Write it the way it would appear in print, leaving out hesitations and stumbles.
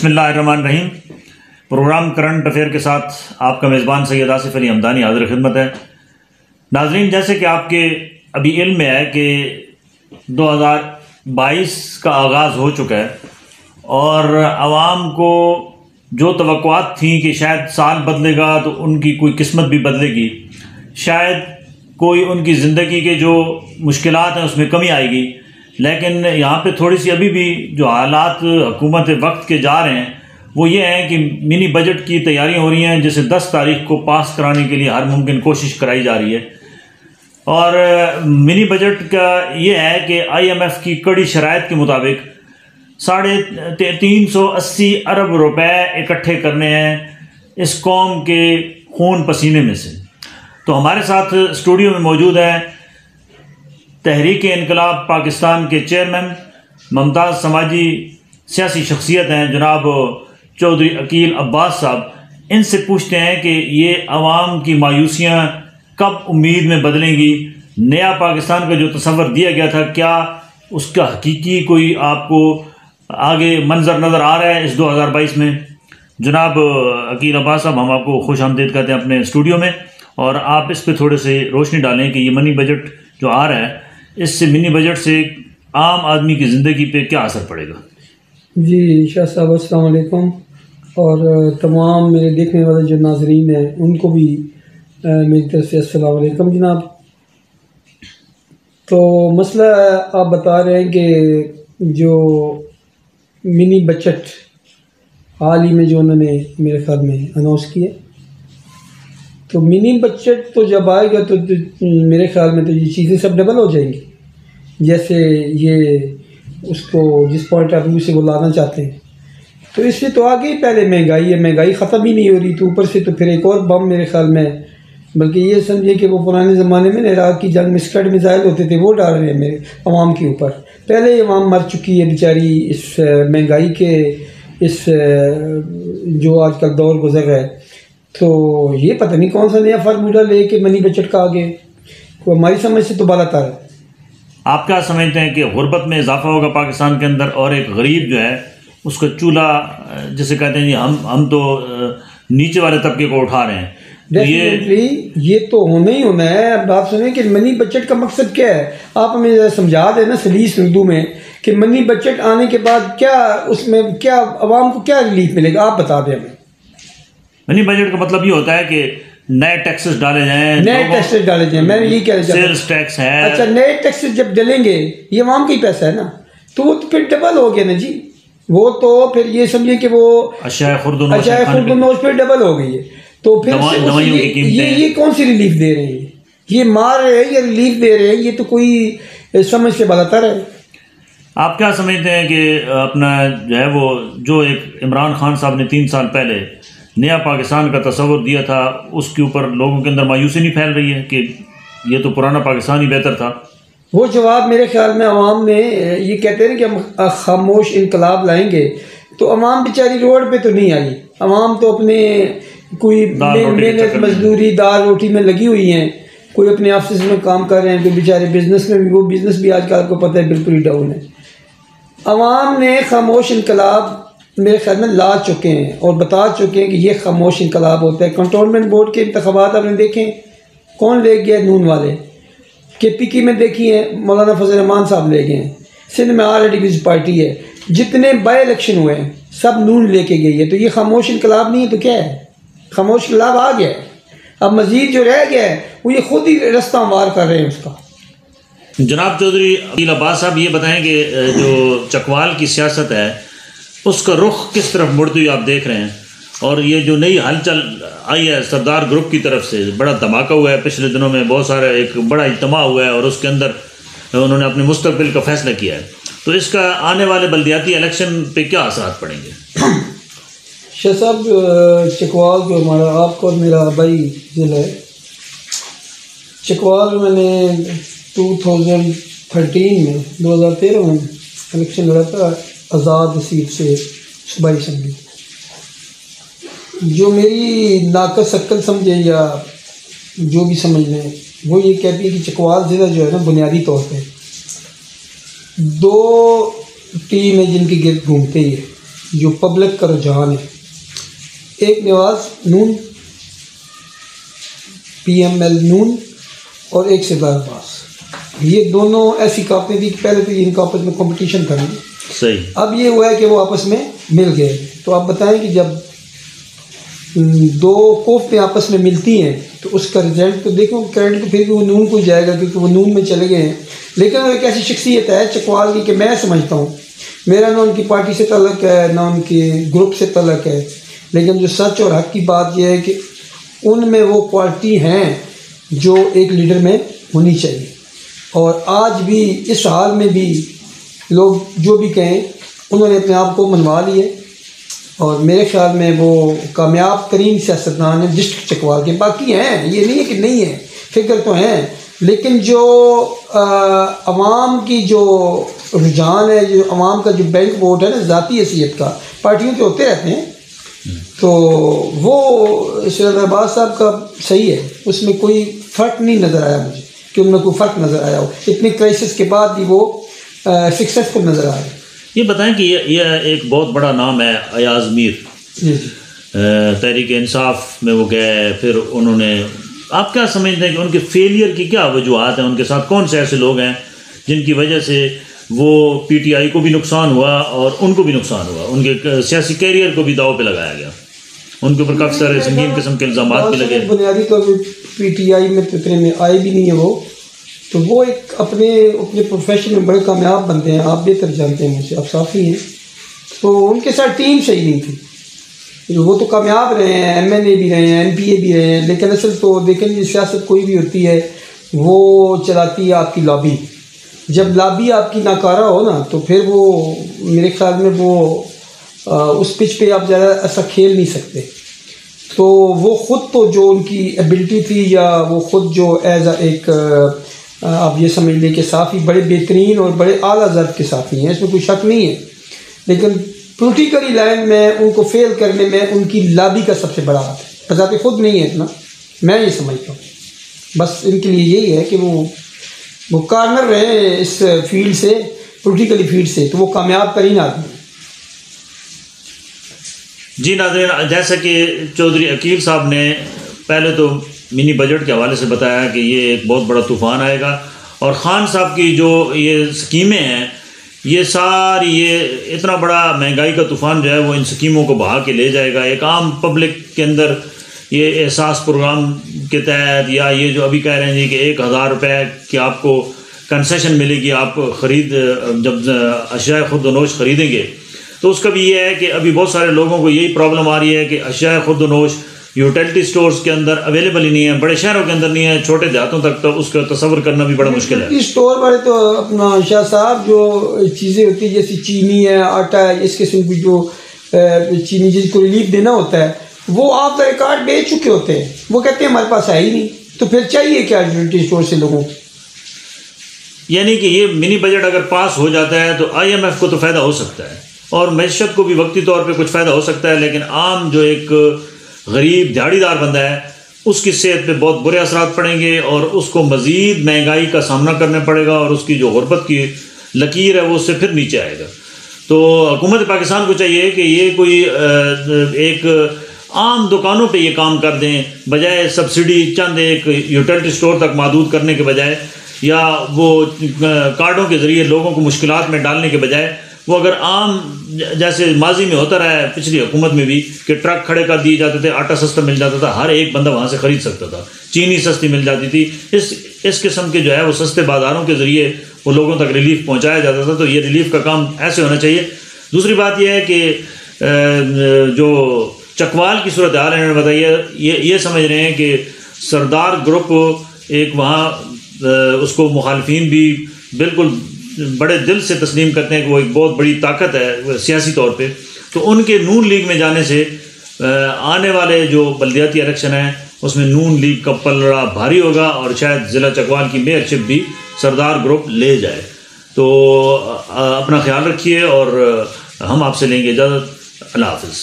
بسم اللہ الرحمن الرحیم۔ پروگرام کرنٹ افیئر کے ساتھ آپ کا میزبان سید آصف علی حمدانی حاضر خدمت ہے۔ ناظرین، جیسے کہ آپ کے ابھی علم میں ہے کہ 2022 کا آغاز ہو چکا ہے اور عوام کو جو توقعات تھیں کہ شاید سال بدلے گا تو ان کی کوئی قسمت بھی بدلے گی، شاید کوئی ان کی زندگی کے جو مشکلات ہیں اس میں کمی آئے گی، لیکن یہاں پہ تھوڑی سی ابھی بھی جو حالات حکومت وقت کے جا رہے ہیں وہ یہ ہیں کہ منی بجٹ کی تیاریاں ہو رہی ہیں جسے 10 تاریخ کو پاس کرانے کے لیے ہر ممکن کوشش کرائی جا رہی ہے۔ اور منی بجٹ کا یہ ہے کہ IMF کی کڑی شرائط کے مطابق 380 ارب روپے اکٹھے کرنے ہیں اس قوم کے خون پسینے میں سے۔ تو ہمارے ساتھ اسٹوڈیو میں موجود ہیں تحریک انقلاب پاکستان کے چیئرمین، ممتاز سماجی سیاسی شخصیت ہیں جناب چودھری عقیل عباس صاحب۔ ان سے پوچھتے ہیں کہ یہ عوام کی مایوسیاں کب امید میں بدلیں گی؟ نیا پاکستان کا جو تصور دیا گیا تھا، کیا اس کا حقیقی کوئی آپ کو آگے منظر نظر آ رہا ہے اس 2022 میں؟ جناب عقیل عباس صاحب، ہم آپ کو خوش آمدید کہتے ہیں اپنے اسٹوڈیو میں، اور آپ اس پہ تھوڑے سے روشنی ڈالیں کہ یہ منی بجٹ جو آ رہا ہے اس سے منی بجٹ سے عام آدمی کی زندگی پہ کیا اثر پڑے گا؟ جی شاہ صاحب، السلام علیکم، اور تمام میرے دیکھنے والے جو ناظرین ہیں ان کو بھی میری طرف سے السلام علیکم جناب۔ تو مسئلہ آپ بتا رہے ہیں کہ جو منی بجٹ حال ہی میں جو انہوں نے میرے خیال میں اناؤنس کیا، تو منی بجٹ تو جب آئے گا تو میرے خیال میں تو یہ چیزیں سب ڈبل ہو جائیں گی، جیسے یہ اس کو جس پوائنٹ آف ویو سے وہ لانا چاہتے ہیں۔ تو اس سے تو آگے ہی پہلے مہنگائی ہے، مہنگائی ختم ہی نہیں ہو رہی، تو اوپر سے تو پھر ایک اور بم میرے خیال میں، بلکہ یہ سمجھے کہ وہ پرانے زمانے میں عراق کی جنگ میں اسکڈ میزائل ہوتے تھے وہ ڈال رہے ہیں میرے عوام کے اوپر۔ پہلے ہی عوام مر چکی ہے بیچاری اس مہنگائی کے، اس جو آج کل دور گزر رہا ہے۔ تو یہ پتہ نہیں کون سا نیا فارمولہ لے کے منی بجٹ کا آگے، ہماری سمجھ سے تو بالا تر ہے۔ آپ کیا سمجھتے ہیں کہ غربت میں اضافہ ہوگا پاکستان کے اندر، اور ایک غریب جو ہے اس کا چولہا جسے کہتے ہیں جی ہم تو نیچے والے طبقے کو اٹھا رہے ہیں؟ ڈیفینیٹلی یہ تو ہونا ہی ہونا ہے۔ اب آپ سنیں کہ منی بجٹ کا مقصد کیا ہے، آپ ہمیں سمجھا دیں نا سلیس اردو میں کہ منی بجٹ آنے کے بعد کیا اس میں کیا عوام کو کیا ریلیف ملے گا، آپ بتا دیں ہمیں۔ منی بجٹ کا مطلب یہ ہوتا ہے کہ نئے ٹیکسز ڈالے جائیں، نئے ٹیکسز ڈالے جائیں، میں یہ کہہ رہا ہوں سیلز ٹیکس ہے۔ اچھا، نئے ٹیکسز جب ڈلیں گے یہ عوام کا ہی پیسہ ہے نا، تو وہ تو پھر ڈبل ہو گیا نا جی، وہ تو پھر یہ سمجھیے کہ وہ اشیاء خرد و نوش پھر ڈبل ہو گئی ہے، تو پھر یہ کون سی ریلیف دے رہے ہیں؟ یہ مار رہے ہیں یا ریلیف دے رہے ہیں؟ یہ تو کوئی سمجھ سے بالاتر ہے۔ آپ کیا سمجھتے ہیں کہ اپنا جو ہے وہ جو ایک عمران خان صاحب نے 3 سال پہلے نیا پاکستان کا تصور دیا تھا، اس کے اوپر لوگوں کے اندر مایوسی نہیں پھیل رہی ہے کہ یہ تو پرانا پاکستان ہی بہتر تھا؟ وہ جواب میرے خیال میں عوام نے یہ کہتے ہیں کہ ہم خاموش انقلاب لائیں گے، تو عوام بیچاری روڈ پہ تو نہیں آئی، عوام تو اپنے کوئی محنت مزدوری دال روٹی میں لگی ہوئی ہیں، کوئی اپنے آفس میں کام کر رہے ہیں، کوئی بیچارے بزنس میں بھی، وہ بزنس بھی آج کل آپ کو پتہ ہے بالکل ہی ڈاؤن ہے۔ عوام نے خاموش انقلاب میرے خیال میں لا چکے ہیں اور بتا چکے ہیں کہ یہ خاموش انقلاب ہوتا ہے۔ کنٹونمنٹ بورڈ کے انتخابات آپ نے دیکھیں کون لے گئے؟ نون والے۔ KPK میں دیکھی ہیں مولانا فضل الرحمان صاحب لے گئے ہیں۔ سندھ میں RLD پارٹی ہے، جتنے بائی الیکشن ہوئے ہیں سب نون لے کے گئی ہے۔ تو یہ خاموش انقلاب نہیں ہے تو کیا ہے؟ خاموش انقلاب آ گیا ہے، اب مزید جو رہ گیا ہے وہ یہ خود ہی رستہ ہموار کر رہے ہیں اس کا۔ جناب چودھری عقیل عباس صاحب، یہ بتائیں کہ جو چکوال کی سیاست ہے اس کا رخ کس طرف مڑتی ہوئی آپ دیکھ رہے ہیں، اور یہ جو نئی ہلچل آئی ہے سردار گروپ کی طرف سے، بڑا دھماکہ ہوا ہے پچھلے دنوں میں، بہت سارا ایک بڑا اجتماع ہوا ہے اور اس کے اندر انہوں نے اپنے مستقبل کا فیصلہ کیا ہے، تو اس کا آنے والے بلدیاتی الیکشن پہ کیا اثرات پڑیں گے؟ شاہ صاحب، چکوال جو ہمارا آپ کا اور میرا آبائی ضلع ہے، چکوال میں نے 2013 میں الیکشن لڑا تھا آزاد سیٹ سے صوبائی اسمبلی۔ جو میری ناقص عقل سمجھے یا جو بھی سمجھ لیں، وہ یہ کہتی ہے کہ چکوال ضلع جو ہے نا بنیادی طور پہ 2 ٹیم ہے جن کی گرد گھومتے ہی ہے۔ جو پبلک کا رجحان ہے، ایک نواز نون PML نون اور ایک سردار عباس، یہ دونوں ایسی کاپیں تھی کہ پہلے تو ان کا آپس میں کمپٹیشن کریں گے، صحیح، اب یہ ہوا ہے کہ وہ آپس میں مل گئے. تو آپ بتائیں کہ جب دو کوفتے آپس میں ملتی ہیں تو اس کا رزلٹ تو دیکھو کرنٹ تو پھر بھی وہ نون کو جائے گا کیونکہ وہ نون میں چلے گئے ہیں. لیکن وہ ایک ایسی شخصیت ہے چکوال کی کہ میں سمجھتا ہوں، میرا نہ ان کی پارٹی سے تعلق ہے نہ ان کے گروپ سے تعلق ہے، لیکن جو سچ اور حق کی بات یہ ہے کہ ان میں وہ کوالٹی ہیں جو ایک لیڈر میں ہونی چاہیے. اور آج بھی اس حال میں بھی لوگ جو بھی کہیں انہوں نے اپنے آپ کو منوا لیے، اور میرے خیال میں وہ کامیاب ترین سیاستدان ہیں ڈسٹرکٹ چکوال کے. باقی ہیں، یہ نہیں ہے کہ نہیں ہے، فکر تو ہیں، لیکن جو عوام کی جو رجحان ہے، جو عوام کا جو بینک ووٹ ہے نا ذاتی حیثیت کا، پارٹیوں کے ہوتے رہتے ہیں، تو وہ سردار عباس صاحب کا صحیح ہے، اس میں کوئی فرق نہیں نظر آیا مجھے کہ ان میں کوئی فرق نظر آیا ہو. اتنی کرائسس کے بعد بھی وہ سکسیزفل نظر آ رہے ہیں. یہ بتائیں کہ یہ ایک بہت بڑا نام ہے ایاز میر، تحریک انصاف میں وہ گئے، پھر انہوں نے، آپ کیا سمجھتے ہیں کہ ان کے فیلئر کی کیا وجوہات ہیں؟ ان کے ساتھ کون سے ایسے لوگ ہیں جن کی وجہ سے وہ PTI کو بھی نقصان ہوا اور ان کو بھی نقصان ہوا، ان کے سیاسی کیریئر کو بھی داؤ پہ لگایا گیا، ان کے اوپر کافی سارے سنگین قسم کے الزامات بھی لگے؟ بنیادی طور پہ PTI میں اتنے میں آئے بھی نہیں ہے وہ، تو وہ ایک اپنے پروفیشن میں بڑے کامیاب بندے ہیں، آپ بہتر جانتے ہیں مجھ سے، آپ صافی ہیں. تو ان کے ساتھ ٹیم صحیح نہیں تھی، وہ تو کامیاب رہے ہیں، MNA بھی رہے ہیں، MPA بھی رہے ہیں، لیکن اصل تو دیکھیں جی سیاست کوئی بھی ہوتی ہے وہ چلاتی ہے آپ کی لابی. جب لابی آپ کی ناکارہ ہو نا تو پھر وہ میرے خیال میں وہ اس پچ پہ آپ زیادہ ایسا کھیل نہیں سکتے. تو وہ خود تو جو ان کی ایبلٹی تھی، یا وہ خود جو ایز ایک آپ یہ سمجھ لیں کہ صافی بڑے بہترین اور بڑے اعلیٰ ضرب کے ساتھی ہیں، اس میں کوئی شک نہیں ہے، لیکن پولیٹیکلی لائن میں ان کو فیل کرنے میں ان کی لابی کا سب سے بڑا ہاتھ ہے. بذات خود نہیں ہے اتنا، میں یہ سمجھتا ہوں. بس ان کے لیے یہی ہے کہ وہ کارنر رہے اس فیلڈ سے، پولیٹیکلی فیلڈ سے، تو وہ کامیاب ترین آدمی ہیں. جی ناظرین، جیسا کہ چودھری عقیل صاحب نے پہلے تو منی بجٹ کے حوالے سے بتایا کہ یہ ایک بہت بڑا طوفان آئے گا، اور خان صاحب کی جو یہ اسکیمیں ہیں یہ ساری، یہ اتنا بڑا مہنگائی کا طوفان جو ہے وہ ان اسکیموں کو بہا کے لے جائے گا. ایک عام پبلک کے اندر یہ احساس پروگرام کے تحت، یا یہ جو ابھی کہہ رہے ہیں جی کہ 1000 روپے کی آپ کو کنسیشن ملے گی آپ جب اشیاء خودنوش خریدیں گے، تو اس کا بھی یہ ہے کہ ابھی بہت سارے لوگوں کو یہی پرابلم آ رہی ہے کہ اشیاء خودنوش یوٹیلٹی سٹورز کے اندر اویلیبل ہی نہیں ہے، بڑے شہروں کے اندر نہیں ہے، چھوٹے دیہاتوں تک تو اس کا تصور کرنا بھی بڑا مشکل ہے. اسٹور والے تو اپنا شاہ صاحب جو چیزیں ہوتی ہیں جیسے چینی ہے، آٹا ہے، اس قسم کی جو چینی جس کو ریلیف دینا ہوتا ہے وہ آپ کا ریکارڈ بیچ چکے ہوتے ہیں، وہ کہتے ہیں ہمارے پاس ہے ہی نہیں، تو پھر چاہیے کیا یوٹیلٹی اسٹور سے لوگوں کو؟ یعنی کہ یہ منی بجٹ اگر پاس ہو جاتا ہے تو IMF کو تو فائدہ ہو سکتا ہے، اور معیشت کو بھی وقتی طور پہ کچھ فائدہ ہو سکتا ہے، لیکن عام جو ایک غریب دیہڑی دار بندہ ہے اس کی صحت پہ بہت برے اثرات پڑیں گے، اور اس کو مزید مہنگائی کا سامنا کرنا پڑے گا، اور اس کی جو غربت کی لکیر ہے وہ اس سے پھر نیچے آئے گا. تو حکومت پاکستان کو چاہیے کہ یہ کوئی ایک عام دکانوں پہ یہ کام کر دیں، بجائے سبسڈی چند ایک یوٹیلٹی سٹور تک محدود کرنے کے بجائے، یا وہ کارڈوں کے ذریعے لوگوں کو مشکلات میں ڈالنے کے بجائے، وہ اگر عام جیسے ماضی میں ہوتا رہا ہے پچھلی حکومت میں بھی کہ ٹرک کھڑے کر دیے جاتے تھے، آٹا سستا مل جاتا تھا، ہر ایک بندہ وہاں سے خرید سکتا تھا، چینی سستی مل جاتی تھی، اس قسم کے جو ہے وہ سستے بازاروں کے ذریعے وہ لوگوں تک ریلیف پہنچایا جاتا تھا. تو یہ ریلیف کا کام ایسے ہونا چاہیے. دوسری بات یہ ہے کہ جو چکوال کی صورتحال انہوں نے بتائی ہے، یہ سمجھ رہے ہیں کہ سردار گروپ ایک وہاں اس کو مخالفین بھی بالکل بڑے دل سے تسلیم کرتے ہیں کہ وہ ایک بہت بڑی طاقت ہے سیاسی طور پہ. تو ان کے نون لیگ میں جانے سے آنے والے جو بلدیاتی الیکشن ہیں اس میں نون لیگ کا پلڑا بھاری ہوگا، اور شاید ضلع چکوال کی میئر شپ بھی سردار گروپ لے جائے. تو اپنا خیال رکھیے، اور ہم آپ سے لیں گے اجازت. اللہ حافظ.